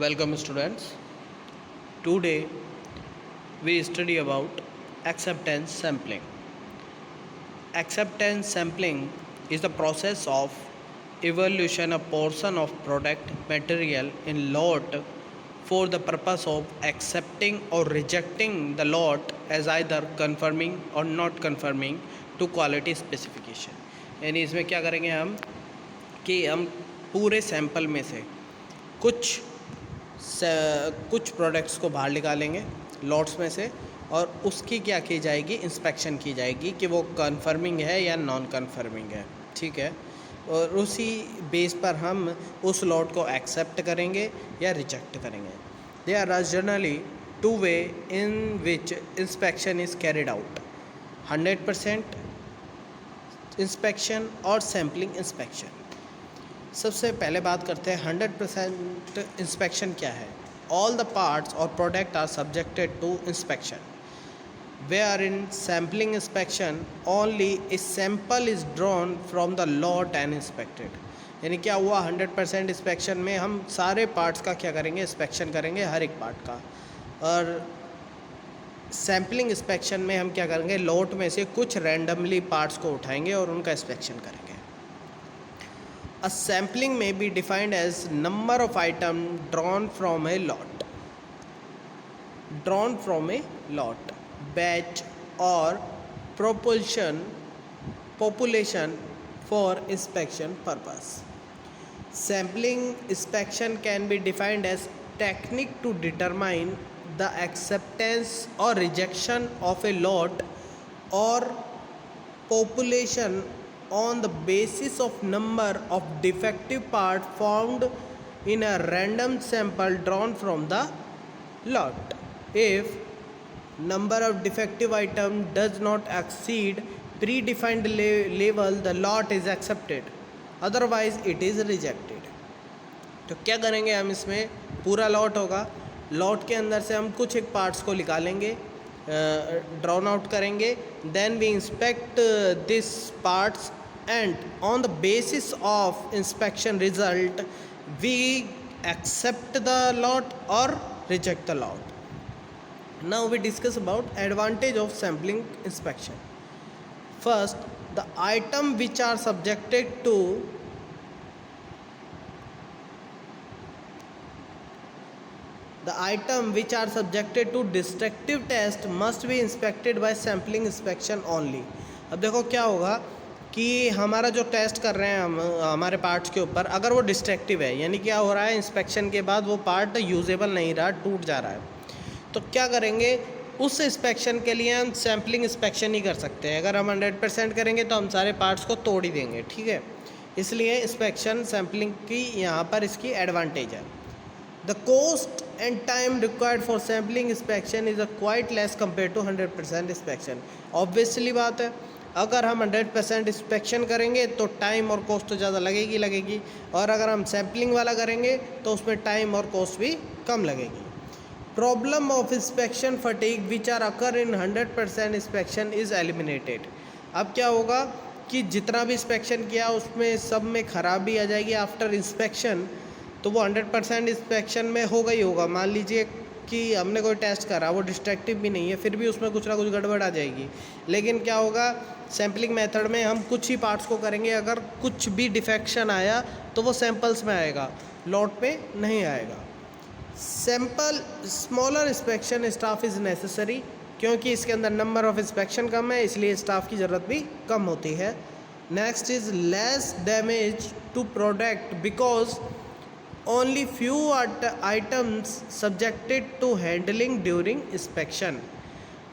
Welcome students. Today we study about acceptance sampling. Acceptance sampling is the process of evaluation a portion of product material in lot for the purpose of accepting or rejecting the lot as either confirming or not confirming to quality specification. यानी इसमें क्या करेंगे हम कि हम पूरे sample में से कुछ कुछ प्रोडक्ट्स को बाहर निकालेंगे लॉट्स में से और उसकी क्या की जाएगी, इंस्पेक्शन की जाएगी कि वो कन्फर्मिंग है या नॉन कन्फर्मिंग है। ठीक है, और उसी बेस पर हम उस लॉट को एक्सेप्ट करेंगे या रिजेक्ट करेंगे। There are generally two way in which inspection is carried out, 100% inspection और सैम्पलिंग इंस्पेक्शन। सबसे पहले बात करते हैं 100% इंस्पेक्शन क्या है। ऑल द पार्ट्स और product are subjected to inspection, wherein sampling inspection only a sample is drawn from the lot and inspected. यानी क्या हुआ, 100% इंस्पेक्शन में हम सारे पार्ट्स का क्या करेंगे, इंस्पेक्शन करेंगे हर एक पार्ट का। और सैम्पलिंग इंस्पेक्शन में हम क्या करेंगे, लॉट में से कुछ रैंडमली पार्ट्स को उठाएंगे और उनका इंस्पेक्शन करेंगे। A sampling may be defined as number of items drawn from a lot, batch or population for inspection purpose. Sampling inspection can be defined as technique to determine the acceptance or rejection of a lot or population on the basis of number of defective parts found in a random sample drawn from the lot. If number of defective item does not exceed predefined level, the lot is accepted, otherwise it is rejected. तो क्या करेंगे हम, इसमें पूरा lot होगा, lot के अंदर से हम कुछ एक पार्ट्स को निकालेंगे, ड्रॉन आउट करेंगे, then we inspect this parts and on the basis of inspection result we accept the lot or reject the lot. Now we discuss about advantage of sampling inspection. First, the item which are subjected to destructive test must be inspected by sampling inspection only. अब देखो क्या होगा कि हमारा जो test कर रहे हैं हम हमारे पार्ट्स के ऊपर, अगर वो डिस्ट्रक्टिव है, यानी क्या हो रहा है, इंस्पेक्शन के बाद वो पार्ट यूजेबल नहीं रहा, टूट जा रहा है, तो क्या करेंगे, उस इंस्पेक्शन के लिए हम सैम्पलिंग इंस्पेक्शन ही कर सकते हैं। अगर हम 100% करेंगे तो हम सारे पार्ट्स को तोड़ ही देंगे। ठीक है, इसलिए इंस्पेक्शन सैम्पलिंग की यहाँ पर इसकी एडवांटेज है। The cost and time required for sampling inspection is quite less compare to 100% inspection. Obviously बात है, अगर हम 100% इंस्पेक्शन करेंगे तो टाइम और कॉस्ट तो ज़्यादा लगेगी, और अगर हम सैम्पलिंग वाला करेंगे तो उसमें टाइम और कॉस्ट भी कम लगेगी। Problem of inspection fatigue which are occur in 100% inspection is eliminated. अब क्या होगा कि जितना भी इंस्पेक्शन किया उसमें सब में ख़राबी आ जाएगी आफ्टर इंस्पेक्शन, तो वो 100% इंस्पेक्शन में होगा ही होगा। मान लीजिए कि हमने कोई टेस्ट करा, वो डिस्ट्रक्टिव भी नहीं है, फिर भी उसमें कुछ ना कुछ गड़बड़ आ जाएगी। लेकिन क्या होगा, सैम्पलिंग मेथड में हम कुछ ही पार्ट्स को करेंगे, अगर कुछ भी डिफेक्शन आया तो वो सैंपल्स में आएगा, लॉट पे नहीं आएगा। Sample smaller inspection staff is necessary, क्योंकि इसके अंदर नंबर ऑफ इंस्पेक्शन कम है, इसलिए स्टाफ की ज़रूरत भी कम होती है। Next is less damage to product because only few items subjected to handling during inspection.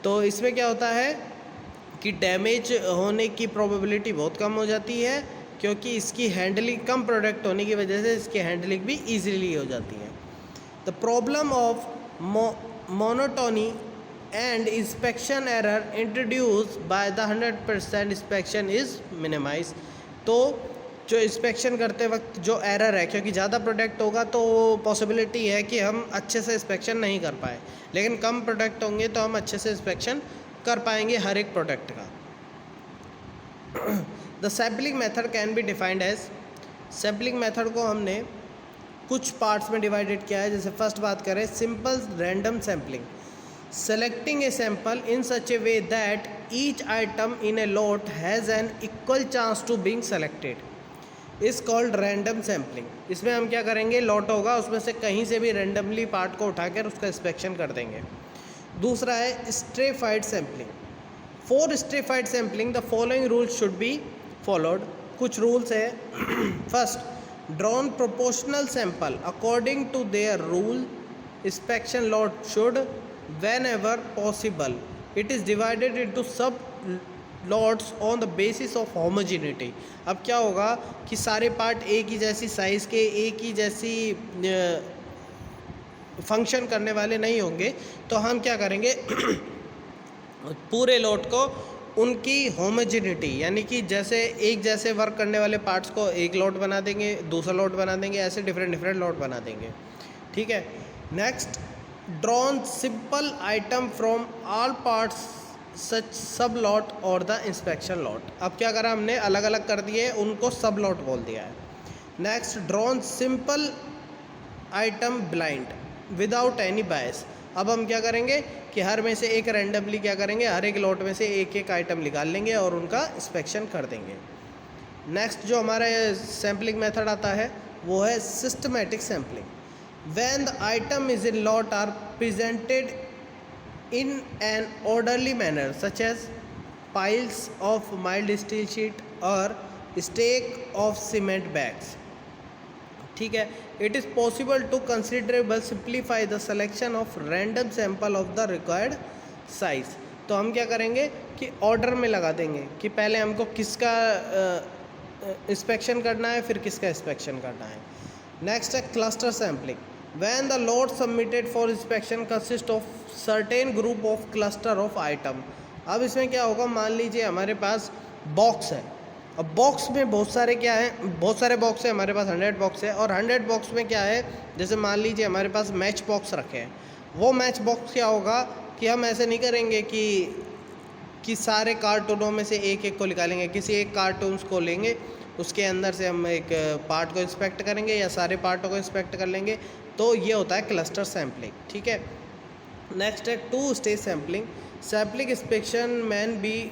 तो इसमें क्या होता है कि डैमेज होने की प्रोबेबिलिटी बहुत कम हो जाती है, क्योंकि इसकी हैंडलिंग कम प्रोडक्ट होने की वजह से इसकी हैंडलिंग भी ईजिली हो जाती है। The problem of monotony and inspection error introduce by the 100% inspection is minimise. तो जो इंस्पेक्शन करते वक्त जो एरर है, क्योंकि ज़्यादा प्रोडक्ट होगा तो पॉसिबिलिटी है कि हम अच्छे से इंस्पेक्शन नहीं कर पाए, लेकिन कम प्रोडक्ट होंगे तो हम अच्छे से इंस्पेक्शन कर पाएंगे हर एक प्रोडक्ट का। The sampling method can be defined as, sampling method को हमने कुछ पार्ट्स में डिवाइडेड किया है। जैसे फर्स्ट बात करें, simple random sampling, selecting a sample in such a way that each item in a lot has an equal chance to being selected is called random sampling. इसमें हम क्या करेंगे, लॉट होगा, उसमें से कहीं से भी रैंडमली पार्ट को उठाकर उसका इंस्पेक्शन कर देंगे। दूसरा है stratified sampling. For stratified sampling the following rules should be followed. कुछ रूल्स है। First, drawn proportional sample according to their rule inspection lot should whenever possible it is divided into sub lots on the basis of homogeneity। अब क्या होगा कि सारे part एक ही जैसी size के, एक ही जैसी फंक्शन करने वाले नहीं होंगे, तो हम क्या करेंगे पूरे लॉट को उनकी होमोजेनिटी यानी कि जैसे एक जैसे वर्क करने वाले पार्ट्स को एक लॉट बना देंगे, दूसरा लॉट बना देंगे, ऐसे डिफरेंट लॉट बना देंगे। ठीक है। Next, drawn simple item from all parts such sub lot or the inspection lot। अब क्या करा हमने, अलग अलग कर दिए, उनको सब लॉट बोल दिया है। Next, drawn simple item blind without any bias। अब हम क्या करेंगे कि हर में से एक रैंडमली क्या करेंगे, हर एक लॉट में से एक एक आइटम निकाल लेंगे और उनका इंस्पेक्शन कर देंगे। नेक्स्ट जो हमारा सैम्पलिंग मेथड आता है वो है systematic sampling. When the item is in lot are presented in an orderly manner such as piles of mild steel sheet or stack of cement bags। ठीक है। It is possible to considerably simplify the selection of random sample of the required size। तो हम क्या करेंगे कि order में लगा देंगे कि पहले हमको किसका इंस्पेक्शन करना है, फिर किसका इंस्पेक्शन करना है। नेक्स्ट है cluster sampling. When the lot submitted for inspection consist of certain group of cluster of item। अब इसमें क्या होगा, मान लीजिए हमारे पास बॉक्स है। अब बॉक्स में बहुत सारे क्या है, बहुत सारे बॉक्स है, हमारे पास 100 बॉक्स है, और 100 बॉक्स में क्या है, जैसे मान लीजिए हमारे पास मैच बॉक्स रखे हैं। वो मैच बॉक्स क्या होगा कि हम ऐसे नहीं करेंगे कि सारे कार्टूनों में से एक एक को निकालेंगे, किसी एक कार्टून्स को लेंगे, उसके अंदर से हम एक पार्ट को इंस्पेक्ट करेंगे या सारे पार्टों को इंस्पेक्ट कर लेंगे। तो ये होता है क्लस्टर सैम्पलिंग। ठीक है। नेक्स्ट है two stage sampling. Sampling inspection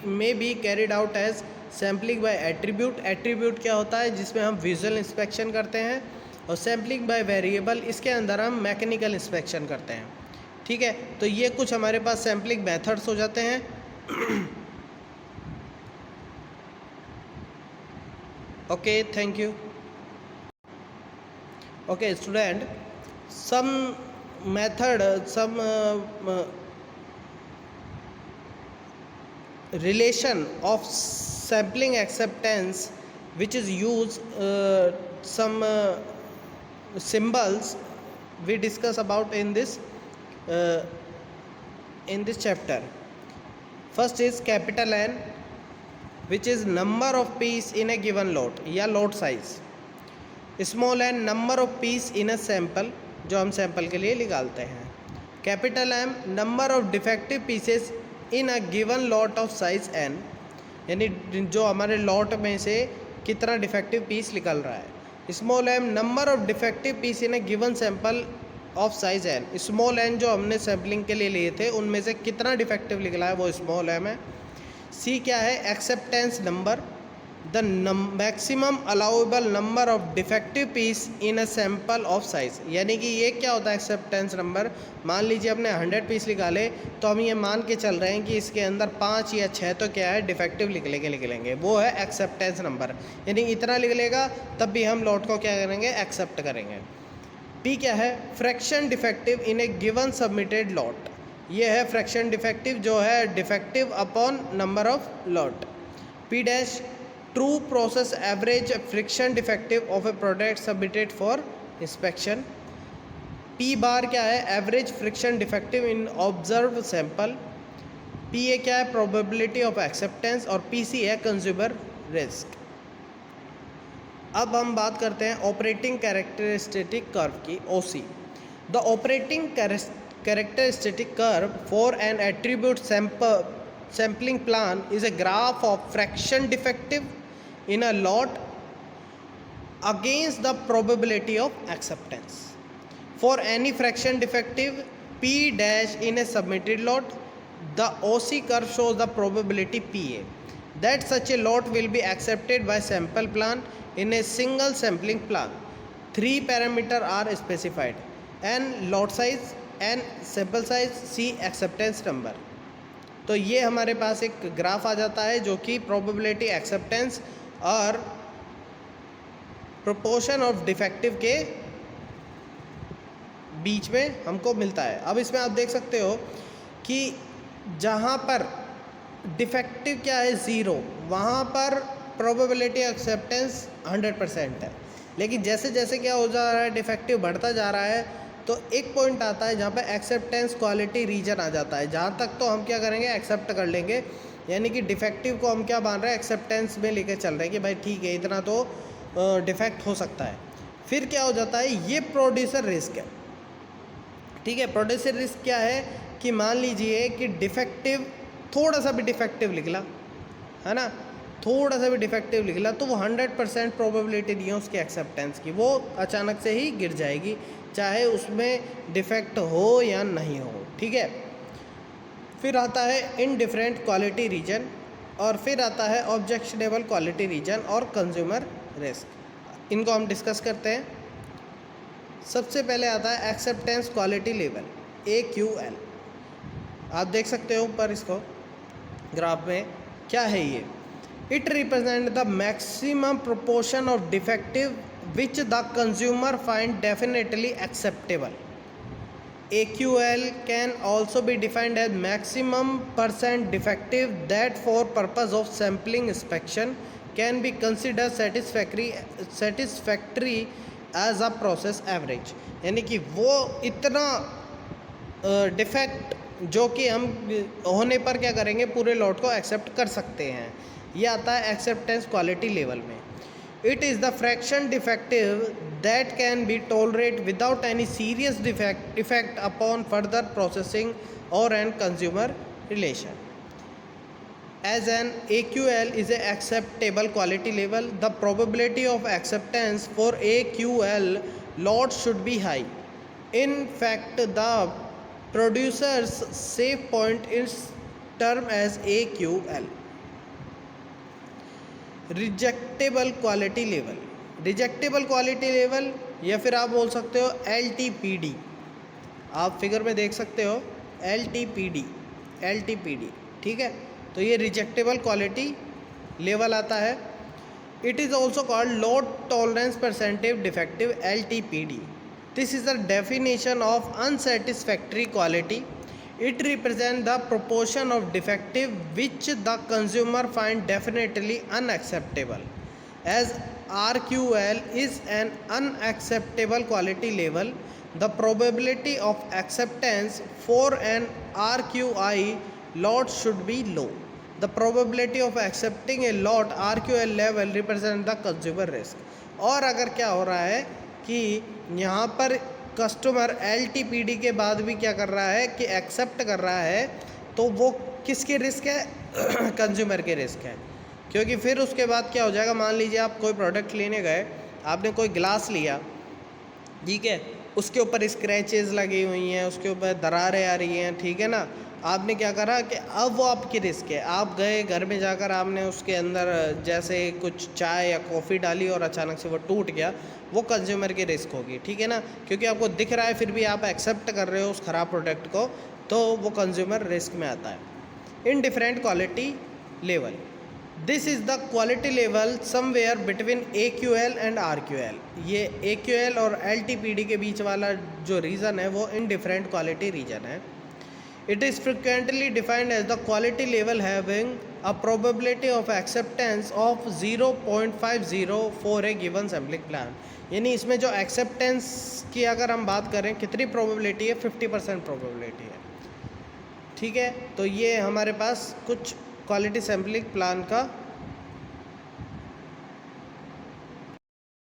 may be carried out as sampling by attribute. Attribute क्या होता है, जिसमें हम विजुअल इंस्पेक्शन करते हैं, और सैम्पलिंग बाय वेरिएबल, इसके अंदर हम मैकेनिकल इंस्पेक्शन करते हैं। ठीक है। तो ये कुछ हमारे पास सैम्पलिंग मेथड्स हो जाते हैं। Okay, thank you. Okay student, some method, some relation of sampling acceptance which is used, some symbols we discuss about in this chapter. First is capital N, which is number of piece in a given lot या lot size। Small n, number of peace in a sample, जो हम sample के लिए निकालते हैं। Capital M, number of defective pieces in a given lot of size n, यानी जो हमारे लॉट में से कितना डिफेक्टिव पीस निकल रहा है। Small m, number of defective piece in a given sample of size n। Small n जो हमने सैम्पलिंग के लिए लिए थे उनमें से कितना डिफेक्टिव निकला है वो स्मॉल m है। C क्या है, acceptance number, the maximum allowable number of defective piece in a sample of size, यानी कि ये क्या होता है एक्सेप्टेंस नंबर। मान लीजिए हमने 100 पीस निकाले, तो हम ये मान के चल रहे हैं कि इसके अंदर 5 या 6 तो क्या है डिफेक्टिव निकलेंगे, वो है एक्सेप्टेंस नंबर, यानी इतना निकलेगा तब भी हम लॉट को क्या करेंगे, एक्सेप्ट करेंगे। पी क्या है, फ्रैक्शन डिफेक्टिव इन ए गिवन सबमिटेड लॉट, ये है फ्रैक्शन डिफेक्टिव जो है defective upon number of lot. P dash, true process average friction defective of A product submitted for inspection. P बार क्या है, average friction defective in observe sample. P A क्या है, probability of acceptance, और P C है consumer risk. अब हम बात करते हैं ऑपरेटिंग कैरेक्टरिस्टिक कर्व की, OC। The operating characteristic curve for an attribute sampling plan is a graph of fraction defective in a lot against the probability of acceptance. For any fraction defective P dash in a submitted lot, the OC curve shows the probability PA that such a lot will be accepted by sample plan in a single sampling plan. 3 parameters are specified: n lot size, n sample size, c acceptance number. तो ये हमारे पास एक graph आ जाता है जो कि probability acceptance और proportion of defective के बीच में हमको मिलता है। अब इसमें आप देख सकते हो कि जहाँ पर डिफेक्टिव क्या है 0, वहाँ पर प्रोबेबिलिटी एक्सेप्टेंस 100% है। लेकिन जैसे जैसे क्या हो जा रहा है, डिफेक्टिव बढ़ता जा रहा है, तो एक पॉइंट आता है जहाँ पर एक्सेप्टेंस क्वालिटी रीजन आ जाता है, जहाँ तक तो हम क्या करेंगे, एक्सेप्ट कर लेंगे। यानी कि डिफेक्टिव को हम क्या मान रहे हैं, एक्सेप्टेंस में लेकर चल रहे हैं कि भाई ठीक है, इतना तो डिफेक्ट हो सकता है। फिर क्या हो जाता है, ये प्रोड्यूसर रिस्क है। ठीक है, प्रोड्यूसर रिस्क क्या है कि मान लीजिए कि डिफेक्टिव थोड़ा सा भी डिफेक्टिव निकला, है ना, थोड़ा सा भी डिफेक्टिव निकला तो वो 100% प्रोबेबिलिटी नहीं है उसकी एक्सेप्टेंस की, वो अचानक से ही गिर जाएगी, चाहे उसमें डिफेक्ट हो या नहीं हो। ठीक है, फिर आता है इनडिफरेंट क्वालिटी रीजन, और फिर आता है ऑब्जेक्शनेबल क्वालिटी रीजन और कंज्यूमर रिस्क। इनको हम डिस्कस करते हैं। सबसे पहले आता है एक्सेप्टेंस क्वालिटी लेवल, AQL। आप देख सकते हो ऊपर इसको ग्राफ में, क्या है ये, it represent the maximum proportion of defective which the consumer find definitely acceptable. AQL can also be defined as maximum % defective that for purpose of sampling inspection can be considered satisfactory as a process average। यानी कि वो इतना defect जो कि हम होने पर क्या करेंगे, पूरे लॉट को एक्सेप्ट कर सकते हैं। ये आता है एक्सेप्टेंस क्वालिटी लेवल में। It is the fraction defective that can be tolerated without any serious effect upon further processing or an consumer relation. As an AQL is an acceptable quality level, the probability of acceptance for AQL lots should be high. In fact, the producer's safe point is termed as AQL. Rejectable quality level, rejectable quality level, या फिर आप बोल सकते हो LTPD। आप figure में देख सकते हो LTPD। ठीक है, तो ये रिजेक्टेबल क्वालिटी लेवल आता है। It is also called load tolerance percentage defective, LTPD। This is the definition of unsatisfactory quality. It represent the proportion of defective which the consumer find definitely unacceptable. As RQL is an unacceptable quality level, the probability of acceptance for an RQI lot should be low. The probability of accepting a lot RQL level represents the consumer risk. और अगर क्या हो रहा है कि यहाँ पर customer LTPD के बाद भी क्या कर रहा है कि एक्सेप्ट कर रहा है, तो वो किसकी रिस्क है, कंज्यूमर के रिस्क है। क्योंकि फिर उसके बाद क्या हो जाएगा, मान लीजिए आप कोई प्रोडक्ट लेने गए, आपने कोई गिलास लिया, ठीक है, उसके ऊपर स्क्रैचेस लगी हुई हैं, उसके ऊपर दरारें आ रही हैं, ठीक है ना, आपने क्या करा कि अब वो आपकी रिस्क है। आप गए घर में जाकर आपने उसके अंदर जैसे कुछ चाय या कॉफ़ी डाली और अचानक से वो टूट गया, वो कंज्यूमर की रिस्क होगी। ठीक है ना, क्योंकि आपको दिख रहा है फिर भी आप एक्सेप्ट कर रहे हो उस ख़राब प्रोडक्ट को, तो वो कंज्यूमर रिस्क में आता है। In different quality level, this is the quality level somewhere between AQL and RQL। ये AQL और LTPD के बीच वाला जो रीज़न है वो इन डिफरेंट क्वालिटी रीजन है। It is frequently defined as the quality level having a probability of acceptance of 0.50 for a given sampling plan. यानी इसमें जो एक्सेप्टेंस की अगर हम बात करें, कितनी प्रोबेबिलिटी है, 50% प्रोबेबिलिटी है। ठीक है, तो ये हमारे पास कुछ क्वालिटी सैम्पलिंग प्लान का